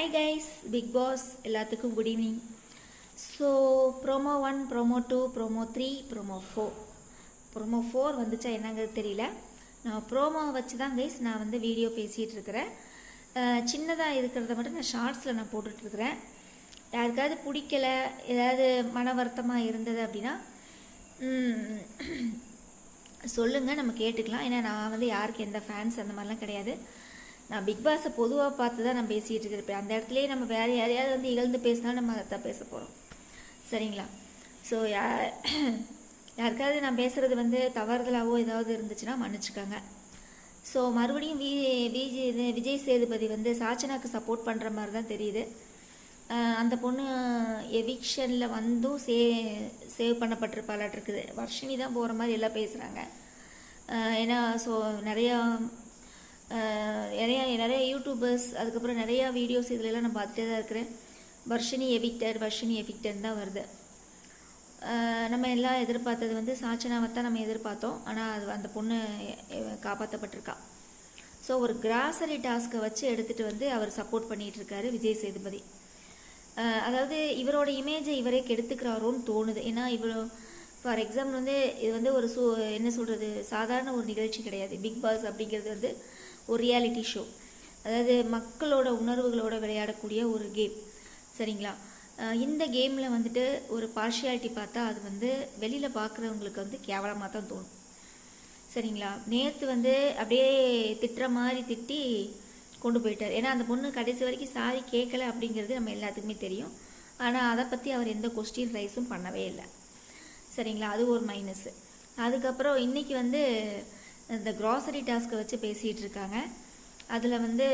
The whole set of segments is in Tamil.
Hi guys, Big Boss எல்லாத்துக்கும் good evening. So promo 1, promo 2, promo 3, promo 4. promo 4 வந்துச்சா என்னங்கிறது தெரியல. நான் ப்ரோமோ வச்சு தான் கைஸ் நான் வந்து வீடியோ பேசிகிட்டு இருக்கிறேன். சின்னதாக இருக்கிறத மட்டும் நான் ஷார்ட்ஸில் நான் போட்டுட்ருக்கிறேன். யாருக்காவது பிடிக்கல, ஏதாவது மன வருத்தமாக இருந்தது அப்படின்னா சொல்லுங்கள், நம்ம கேட்டுக்கலாம். ஏன்னா நான் வந்து யாருக்கு எந்த ஃபேன்ஸ் அந்த மாதிரிலாம் கிடையாது. நான் பிக் பாஸை பொதுவாக பார்த்து தான் நான் பேசிகிட்டு இருக்கிறேன். அந்த இடத்துலேயே நம்ம வேறு யாரையாவது வந்து இகழ்ந்து பேசினாலும் நம்ம அதை தான் பேச போகிறோம், சரிங்களா? ஸோ யாருக்காவது நான் பேசுகிறது வந்து தவறுதலாகவோ ஏதாவது இருந்துச்சுன்னா மன்னிச்சுக்கோங்க. ஸோ மறுபடியும் விஜய் சேதுபதி வந்து சாச்சனாக்கு சப்போர்ட் பண்ணுற மாதிரி தான் தெரியுது. அந்த பொண்ணு எவிக்ஷனில் வந்தும் சேவ் பண்ணப்பட்டிருப்பாளாட்டிருக்குது. வர்ஷினி தான் போகிற மாதிரி எல்லாம் பேசுகிறாங்க. ஏன்னா ஸோ நிறையா யூடியூபர்ஸ், அதுக்கப்புறம் நிறையா வீடியோஸ் இதிலெல்லாம் நான் பார்த்துட்டே தான் இருக்கிறேன். வர்ஷினி எவிக்டட் தான் வருது. நம்ம எல்லாம் எதிர்பார்த்தது வந்து சாச்சனாவை தான் நம்ம எதிர்பார்த்தோம். ஆனால் அது அந்த பொண்ணு காப்பாற்றப்பட்டிருக்கா. ஸோ ஒரு கிராசரி டாஸ்க்கை வச்சு எடுத்துகிட்டு வந்து அவர் சப்போர்ட் பண்ணிகிட்ருக்காரு விஜய் சேதுபதி. அதாவது இவரோட இமேஜை இவரே கெடுத்துக்கிறாரோன்னு தோணுது. ஏன்னா இவர் ஃபார் எக்ஸாம்பிள் வந்து இது வந்து ஒரு என்ன சொல்கிறது, சாதாரண ஒரு நிகழ்ச்சி கிடையாது. பிக் பாஸ் அப்படிங்கிறது வந்து ஒரு ரியாலிட்டி ஷோ. அதாவது மக்களோட உணர்வுகளோட விளையாடக்கூடிய ஒரு கேம், சரிங்களா? இந்த கேமில் வந்துட்டு ஒரு பார்ஷியாலிட்டி பார்த்தா அது வந்து வெளியில் பார்க்குறவங்களுக்கு வந்து கேவலமாக தான் தோணும், சரிங்களா? நேற்று வந்து அப்படியே திட்டுற மாதிரி திட்டி கொண்டு போயிட்டார். ஏன்னா அந்த பொண்ணு கடைசி வரைக்கும் சாரி கேட்கல அப்படிங்கிறது நம்ம எல்லாத்துக்குமே தெரியும். ஆனால் அதை பற்றி அவர் எந்த கொஸ்டின் ரைஸும் பண்ணவே இல்லை, சரிங்களா? அது ஒரு மைனஸு. அதுக்கப்புறம் இன்றைக்கி வந்து இந்த க்ராசரி டாஸ்க்கை வச்சு பேசிகிட்டு இருக்காங்க. அதில் வந்து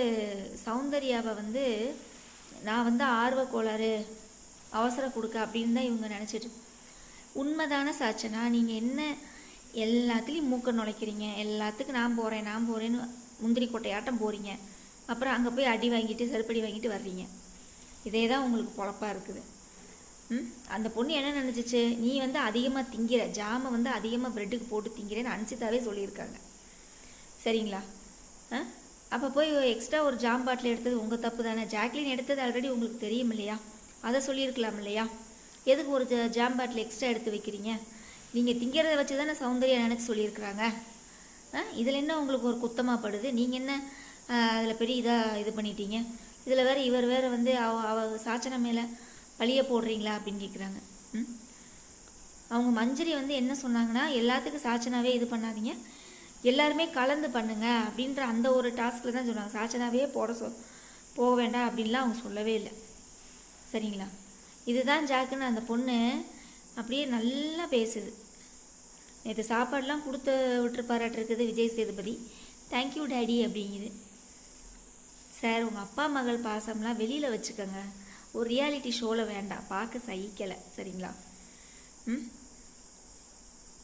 சௌந்தர்யாவை வந்து நான் வந்து ஆர்வ கோளாறு, அவசரம் கொடுக்க அப்படின்னு தான் இவங்க நினச்சிட்டு. உண்மைதான சாச்சனா? நீங்கள் என்ன எல்லாத்துலேயும் மூக்க நுழைக்கிறீங்க, எல்லாத்துக்கும் நான் போகிறேன்னு முந்திரி கொட்டையாட்டம் போகிறீங்க, அப்புறம் அங்கே போய் அடி வாங்கிட்டு செருப்படி வாங்கிட்டு வர்றீங்க. இதே தான் உங்களுக்கு பொழப்பாக இருக்குது. அந்த பொண்ணு என்ன நினச்சிச்சு, நீ வந்து அதிகமாக திங்கிற, ஜாமை வந்து அதிகமாக ப்ரெட்டுக்கு போட்டு திங்கிறேன்னு அன்சிதாவே சொல்லியிருக்காங்க, சரிங்களா? அப்போ போய் எக்ஸ்ட்ரா ஒரு ஜாம் பாட்டில் எடுத்தது உங்கள் தப்பு தானே. ஜாக்லின் எடுத்தது ஆல்ரெடி உங்களுக்கு தெரியும் இல்லையா? அதை சொல்லியிருக்கலாம் இல்லையா? எதுக்கு ஒரு ஜாம் பாட்டில் எக்ஸ்ட்ரா எடுத்து வைக்கிறீங்க? நீங்கள் திங்கிறத வச்சு தானே சௌந்தர்யா நினச்சி சொல்லியிருக்கிறாங்க. இதில் என்ன உங்களுக்கு ஒரு குத்தமாக படுது? நீங்கள் என்ன அதில் பெரிய இதாக இது பண்ணிட்டீங்க? இதில் வேறு இவர் வேறு வந்து அவ சாச்சனை மேலே பழிய போடுறீங்களா அப்படின்னு கேட்குறாங்க. அவங்க மஞ்சரி வந்து என்ன சொன்னாங்கன்னா, எல்லாத்துக்கும் சாச்சனாவே இது பண்ணாதீங்க, எல்லாருமே கலந்து பண்ணுங்க அப்படின்ற அந்த ஒரு டாஸ்கில் தான் சொன்னாங்க. சாச்சனாவே போக வேண்டாம் அப்படின்லாம் அவங்க சொல்லவே இல்லை, சரிங்களா? இதுதான் ஜாக்குன்னு அந்த பொண்ணு அப்படியே நல்லா பேசுது. நேற்று சாப்பாடெலாம் கொடுத்து விட்டுருப்பாராட்டிருக்குது விஜய் சேதுபதி. தேங்க்யூ டேடி அப்படிங்குது. சார், உங்கள் அப்பா மகள் பாசம்லாம் வெளியில் வச்சுக்கோங்க, ஒரு ரியாலிட்டி ஷோவில் வேண்டாம், பார்க்க சகிக்கலை, சரிங்களா?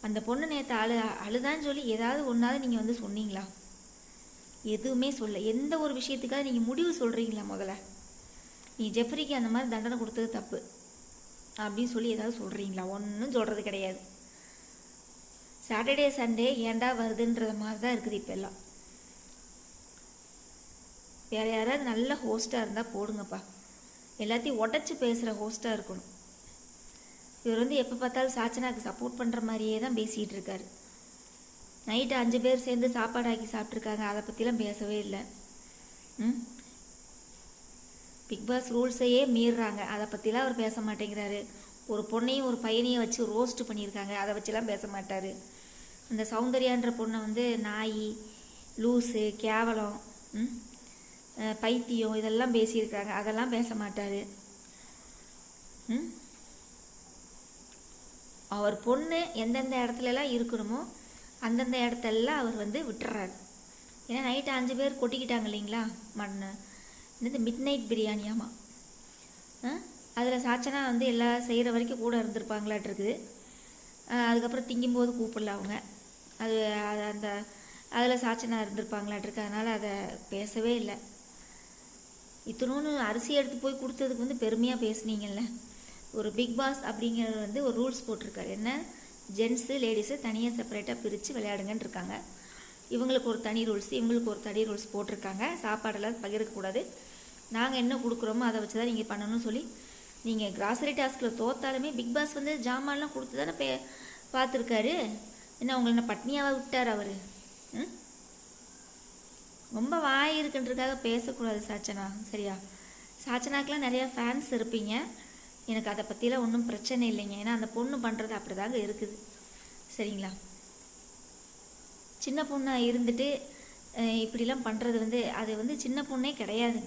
அந்த பொண்ணு நேற்று அழுதான்னு சொல்லி ஏதாவது ஒன்றாவது நீங்கள் வந்து சொன்னீங்களா? எதுவுமே சொல்ல. எந்த ஒரு விஷயத்துக்காக நீங்கள் முடிவு சொல்கிறீங்களா? முதல்ல நீ ஜெஃப்ரிக்கு அந்த மாதிரி தண்டனை கொடுத்தது தப்பு அப்படின்னு சொல்லி ஏதாவது சொல்கிறீங்களா? ஒன்றும் சொல்கிறது கிடையாது. சாட்டர்டே சண்டே ஏண்டா வருதுன்ற மாதிரி தான் இருக்குது இப்போ எல்லாம். வேறு யாராவது நல்ல ஹோஸ்ட்டாக இருந்தால் போடுங்கப்பா. எல்லாத்தையும் உடச்சி பேசுகிற ஹோஸ்ட்டாக இருக்கணும். இவர் வந்து எப்போ பார்த்தாலும் சாச்சனாக்கு சப்போர்ட் பண்ணுற மாதிரியே தான் பேசிகிட்டு இருக்காரு. நைட்டு 5 பேர் சேர்ந்து சாப்பாடு ஆக்கி சாப்பிட்ருக்காங்க, அதை பற்றிலாம் பேசவே இல்லை. பிக் பாஸ் ரூல்ஸையே மீறுறாங்க, அதை பற்றிலாம் அவர் பேச மாட்டேங்கிறாரு. ஒரு பொண்ணையும் ஒரு பையனையும் வச்சு ரோஸ்ட் பண்ணியிருக்காங்க, அதை வச்சுலாம் பேச மாட்டார். அந்த சௌந்தர்யான்ற பொண்ணை வந்து நாய், லூஸு, கேவலம், பைத்தியம் இதெல்லாம் பேசியிருக்காங்க, அதெல்லாம் பேச மாட்டார். அவர் பொண்ணு எந்தெந்த இடத்துலலாம் இருக்கணுமோ அந்தந்த இடத்தெல்லாம் அவர் வந்து விட்டுறாரு. ஏன்னா நைட்டு 5 பேர் கொட்டிக்கிட்டாங்க இல்லைங்களா என்னது மிட் நைட் பிரியாணியாமா. அதில் சாச்சனா வந்து எல்லாம் செய்கிற வரைக்கும் கூட இருந்திருப்பாங்களாட்டிருக்குது. அதுக்கப்புறம் திங்கும்போது கூப்பிடல அவங்க, அது அந்த அதில் சாச்சனா இருந்திருப்பாங்களாட்டிருக்கு. அதனால் அதை பேசவே இல்லை. இத்தனோன்னு அரிசி எடுத்து போய் கொடுத்ததுக்கு வந்து பெருமையாக பேசுனீங்கல்ல. ஒரு பிக் பாஸ் அப்படிங்கிறது வந்து ஒரு ரூல்ஸ் போட்டிருக்காரு. என்ன, ஜென்ஸு லேடிஸு தனியாக செப்பரேட்டாக பிரித்து விளையாடுங்கன்னு இருக்காங்க. இவங்களுக்கு ஒரு தனி ரூல்ஸ், இவங்களுக்கு ஒரு தனி ரூல்ஸ் போட்டிருக்காங்க. சாப்பாடெல்லாம் பகிரக்கூடாது, நாங்கள் என்ன கொடுக்குறோமோ அதை வச்சு தான் நீங்கள் பண்ணணும்னு சொல்லி நீங்கள் கிராசரி டாஸ்கில் தோத்தாலுமே பிக் பாஸ் வந்து ஜாமான்லாம் கொடுத்து தானே பார்த்துருக்காரு. என்ன உங்களை என்ன பட்னியாவை விட்டார் அவர்? ரொம்ப வாய் இருக்குன்றதுக்காக பேசக்கூடாது சாச்சனா, சரியா? சாச்சனாக்கெலாம் நிறையா ஃபேன்ஸ் இருப்பீங்க. எனக்கு அதை பற்றிலாம் ஒன்றும் பிரச்சனை இல்லைங்க. ஏன்னா அந்த பொண்ணு பண்ணுறது அப்படி தாங்க இருக்குது, சரிங்களா? சின்ன பொண்ணாக இருந்துட்டு இப்படிலாம் பண்ணுறது வந்து அது வந்து சின்ன பொண்ணே கிடையாது.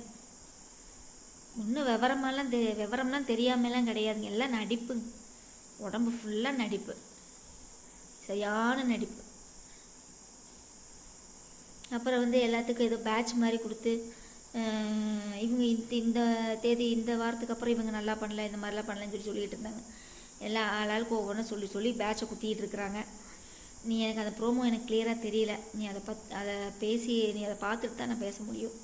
இன்னும் விவரம்லாம் தெரியாமலாம் கிடையாதுங்க. எல்லாம் நடிப்பு, உடம்பு ஃபுல்லாக நடிப்பு, சரியான நடிப்பு. அப்புறம் வந்து எல்லாத்துக்கும் ஏதோ பேட்ச் மாதிரி கொடுத்து இவங்க இந்த தேதி இந்த வாரத்துக்கு அப்புறம் இவங்க நல்லா பண்ணல, இந்த மாதிரிலாம் பண்ணலன்னு சொல்லிக்கிட்டு இருந்தாங்க. எல்லா ஆளாளுக்கு ஒவ்வொன்றும் சொல்லி பேட்சை குத்திக்கிட்டு இருக்கிறாங்க. நீ எனக்கு அந்த ப்ரோமோ எனக்கு கிளியராக தெரியல. நீ அதை பேசி நீ அதை பார்த்துட்டு தான் நான் பேச முடியும்.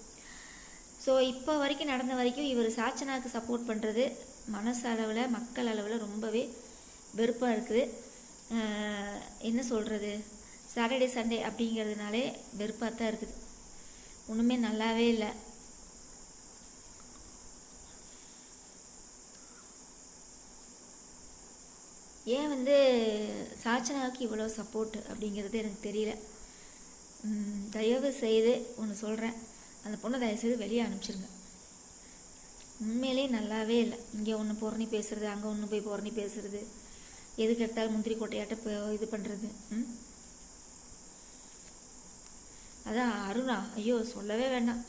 ஸோ இப்போ வரைக்கும் நடந்த வரைக்கும் இவர் சாச்சனாவுக்கு சப்போர்ட் பண்ணுறது மனசு அளவில் மக்கள் அளவில் ரொம்பவே வெறுப்பாக இருக்குது. என்ன சொல்கிறது, சாட்டர்டே சண்டே அப்படிங்கிறதுனாலே வெறுப்பாக தான் இருக்குது. ஒன்றுமே நல்லாவே இல்லை. ஏன் வந்து சாச்சனாவுக்கு இவ்வளோ சப்போர்ட் அப்படிங்கிறது எனக்கு தெரியல. தயவு செய்து ஒன்று சொல்கிறேன், அந்த பொண்ணை தயவு செய்து வெளியே அனுப்பிச்சிருங்க. உண்மையிலே நல்லாவே இல்லை. இங்கே ஒன்று புறணி பேசுகிறது, அங்கே ஒன்று போய் புறணி பேசுகிறது, எதுக்கு எடுத்தாலும் முந்திரி கொட்டையாட்ட இது பண்ணுறது. அதான் அருணா, ஐயோ சொல்லவே வேண்டாம்.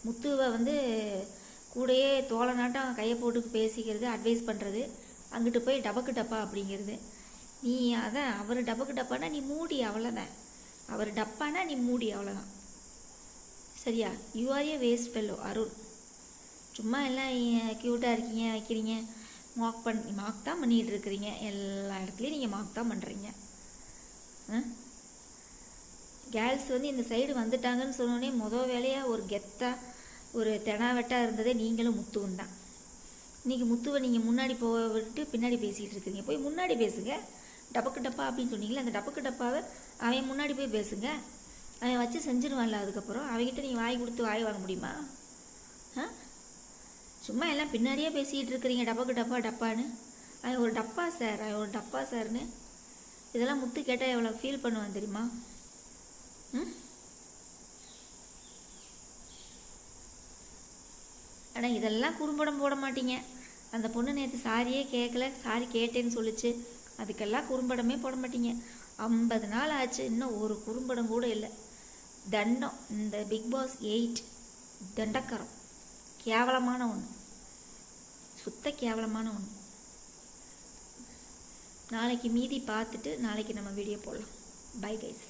முத்துவை வந்து கூடையே தோழனாட்டம் கையை போட்டு பேசிக்கிறது, அட்வைஸ் பண்ணுறது, அங்கிட்டு போய் டபக்கு டப்பா அப்படிங்கிறது. நீ அதான் அவர் டபக்கு டப்பானா நீ மூடி, அவ்வளோதான். அவர் டப்பானா நீ மூடி, அவ்வளோதான், சரியா? You R A waste fellow Arun. சும்மா எல்லாம் க்யூட்டாக இருக்கீங்க, வைக்கிறீங்க, மார்க் தான் பண்ணிகிட்டு இருக்கிறீங்க. எல்லா இடத்துலையும் நீங்கள் மார்க் தான் பண்ணுறீங்க. கேர்ள்ஸ் வந்து இந்த சைடு வந்துட்டாங்கன்னு சொன்னோடனே மொதல் வேலையாக ஒரு கெத்தாக ஒரு தெனாவெட்டாக இருந்ததே நீங்களும் முத்துவும் தான். இன்றைக்கி முத்துவை நீங்கள் முன்னாடி போக விட்டு பின்னாடி பேசிகிட்டு இருக்கிறீங்க. போய் முன்னாடி பேசுங்க. டபக்கு டப்பா அப்படின்னு சொன்னீங்களே, அந்த டபக்கு டப்பாவை அவன் முன்னாடி போய் பேசுங்க. அவன் வச்சு செஞ்சிருவான்ல. அதுக்கப்புறம் அவங்ககிட்ட நீங்கள் வாய் கொடுத்து வாய் வாங்க முடியுமா? சும்மா எல்லாம் பின்னாடியே பேசிக்கிட்டு இருக்கிறீங்க, டப்பாக்கு டப்பா டப்பான்னு. அவன் ஒரு டப்பா சார், அவன் ஒரு டப்பா சார்னு. இதெல்லாம் முத்து கேட்டால் எவ்வளோ ஃபீல் பண்ணுவான் தெரியுமா? ஆனால் இதெல்லாம் குறும்படம் போட மாட்டீங்க. அந்த பொண்ணு நேற்று சாரியே கேட்கல, சாரி கேட்டேன்னு சொல்லிச்சு, அதுக்கெல்லாம் குறும்படமே போட மாட்டீங்க. 50 நாள் ஆச்சு, இன்னும் ஒரு குறும்படம் கூட இல்லை. தண்டம். இந்த பிக் பாஸ் 8 தண்டக்கரம், கேவலமான ஒன்று, சுத்த கேவலமான ஒன்று. நாளைக்கு மீதி பார்த்துட்டு நாளைக்கு நம்ம வீடியோ போடலாம். Bye guys.